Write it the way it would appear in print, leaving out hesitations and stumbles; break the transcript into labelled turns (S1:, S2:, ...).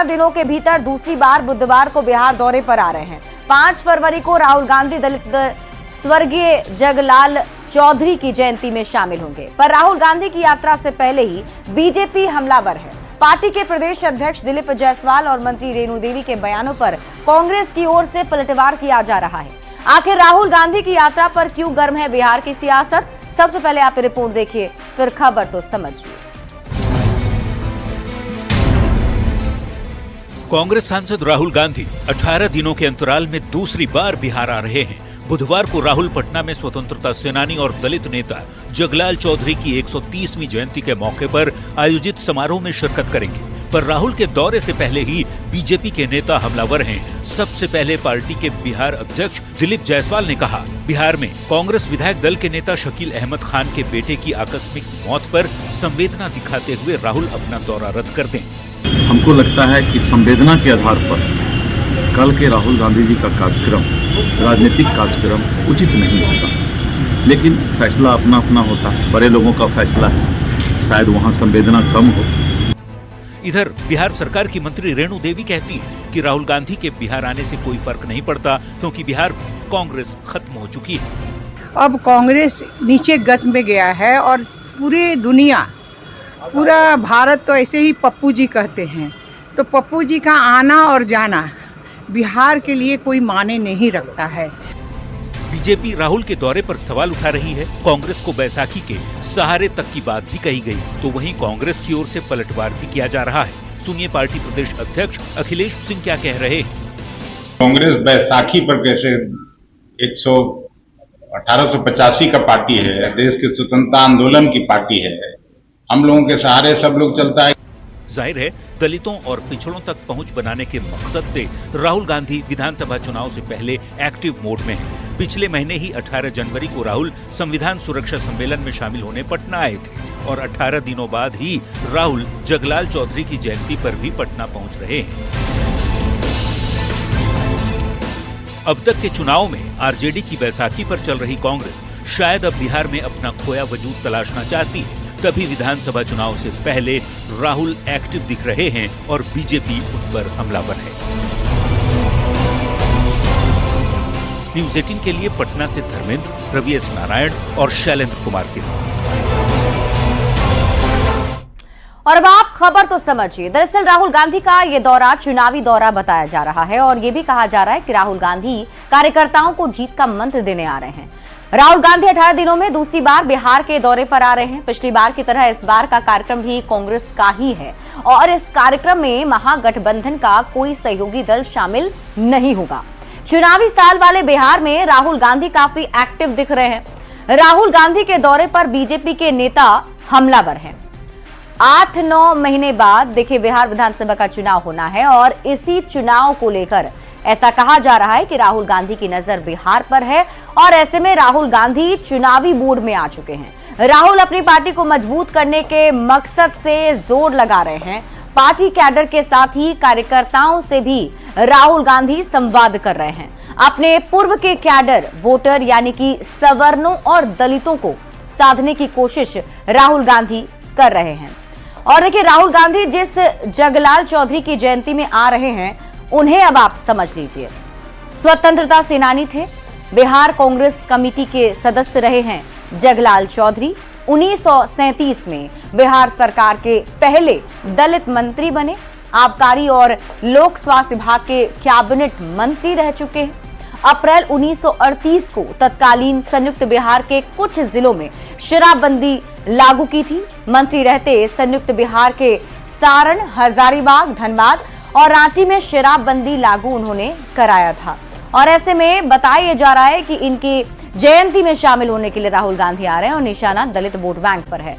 S1: 18 दिनों के भीतर दूसरी बार बुधवार को बिहार दौरे पर आ रहे हैं। 5 फरवरी को राहुल गांधी दलित स्वर्गीय जगलाल चौधरी की जयंती में शामिल होंगे, पर राहुल गांधी की यात्रा से पहले ही बीजेपी हमलावर है। पार्टी के प्रदेश अध्यक्ष दिलीप जायसवाल और मंत्री रेणु देवी के बयानों पर कांग्रेस की ओर से पलटवार किया जा रहा है। आखिर राहुल गांधी की यात्रा पर क्यों गर्म है बिहार की सियासत? सबसे पहले आप रिपोर्ट देखिए, फिर खबर तो समझिए।
S2: कांग्रेस सांसद राहुल गांधी 18 दिनों के अंतराल में दूसरी बार बिहार आ रहे हैं। बुधवार को राहुल पटना में स्वतंत्रता सेनानी और दलित नेता जगलाल चौधरी की 130वीं जयंती के मौके पर आयोजित समारोह में शिरकत करेंगे, पर राहुल के दौरे से पहले ही बीजेपी के नेता हमलावर हैं। सबसे पहले पार्टी के बिहार अध्यक्ष दिलीप जायसवाल ने कहा, बिहार में कांग्रेस विधायक दल के नेता शकील अहमद खान के बेटे की आकस्मिक मौत पर संवेदना दिखाते हुए राहुल अपना दौरा रद्द कर दें।
S3: हमको लगता है कि संवेदना के आधार पर कल के राहुल गांधी जी का कार्यक्रम, राजनीतिक कार्यक्रम उचित नहीं होगा, लेकिन फैसला अपना अपना होता है, बड़े लोगों का फैसला है, शायद वहाँ संवेदना कम हो।
S2: इधर बिहार सरकार की मंत्री रेणु देवी कहती है कि राहुल गांधी के बिहार आने से कोई फर्क नहीं पड़ता, क्योंकि बिहार कांग्रेस खत्म हो चुकी है।
S4: अब कांग्रेस नीचे गत में गया है और पूरी दुनिया, पूरा भारत तो ऐसे ही पप्पू जी कहते हैं, तो पप्पू जी का आना और जाना बिहार के लिए कोई माने नहीं रखता है।
S2: बीजेपी राहुल के दौरे पर सवाल उठा रही है। कांग्रेस को बैसाखी के सहारे तक की बात भी कही गई, तो वहीं कांग्रेस की ओर से पलटवार भी किया जा रहा है। सुनिए पार्टी प्रदेश अध्यक्ष अखिलेश सिंह क्या कह रहे हैं।
S5: कांग्रेस बैसाखी पर कैसे 1885 का पार्टी है, देश के स्वतंत्रता आंदोलन की पार्टी है, हम लोगों के सहारे सब लोग चलता है।
S2: जाहिर है दलितों और पिछड़ों तक पहुंच बनाने के मकसद से राहुल गांधी विधानसभा चुनाव से पहले एक्टिव मोड में हैं। पिछले महीने ही 18 जनवरी को राहुल संविधान सुरक्षा सम्मेलन में शामिल होने पटना आए थे और 18 दिनों बाद ही राहुल जगलाल चौधरी की जयंती पर भी पटना पहुंच रहे हैं। अब तक के चुनाव में आरजेडी की बैसाखी पर चल रही कांग्रेस शायद अब बिहार में अपना खोया वजूद तलाशना चाहती है, तभी विधानसभा चुनाव से पहले राहुल एक्टिव दिख रहे हैं और बीजेपी उन पर हमलावर है। न्यूज़ 18 के लिए पटना से धर्मेंद्र, रवि एस नारायण और शैलेंद्र कुमार की रिपोर्ट।
S1: और अब आप खबर तो समझिए। दरअसल राहुल गांधी का ये दौरा चुनावी दौरा बताया जा रहा है और ये भी कहा जा रहा है कि राहुल गांधी कार्यकर्ताओं को जीत का मंत्र देने आ रहे हैं। राहुल गांधी 18 दिनों में दूसरी बार बिहार के दौरे पर आ रहे हैं। पिछली बार की तरह इस बार का कार्यक्रम भी कांग्रेस का ही है और इस कार्यक्रम में महागठबंधन का कोई सहयोगी दल शामिल नहीं होगा। चुनावी साल वाले बिहार में राहुल गांधी काफी एक्टिव दिख रहे हैं। राहुल गांधी के दौरे पर बीजेपी के नेता हमलावर हैं। 8-9 महीने बाद देखिए बिहार विधानसभा का चुनाव होना है और इसी चुनाव को लेकर ऐसा कहा जा रहा है कि राहुल गांधी की नजर बिहार पर है और ऐसे में राहुल गांधी चुनावी मूड में आ चुके हैं। राहुल अपनी पार्टी को मजबूत करने के मकसद से जोर लगा रहे हैं। पार्टी कैडर के साथ ही कार्यकर्ताओं से भी राहुल गांधी संवाद कर रहे हैं। अपने पूर्व के कैडर, वोटर यानी कि सवर्णों और दलितों को साधने की कोशिश राहुल गांधी कर रहे हैं। और देखिए राहुल गांधी जिस जगलाल चौधरी की जयंती में आ रहे हैं उन्हें अब आप समझ लीजिए। स्वतंत्रता सेनानी थे, बिहार कांग्रेस कमेटी के सदस्य रहे हैं जगलाल चौधरी। 1937 में बिहार सरकार के पहले दलित मंत्री बने। आबकारी और लोक स्वास्थ्य विभाग के कैबिनेट मंत्री रह चुके हैं। अप्रैल 1938 को तत्कालीन संयुक्त बिहार के कुछ जिलों में शराबबंदी लागू की थी। मंत्री रहते संयुक्त बिहार के सारण, हजारीबाग, धनबाद और रांची में शराबबंदी लागू उन्होंने कराया था। और ऐसे में बताया जा रहा है कि इनकी जयंती में शामिल होने के लिए राहुल गांधी आ रहे हैं और निशाना दलित वोट बैंक पर है।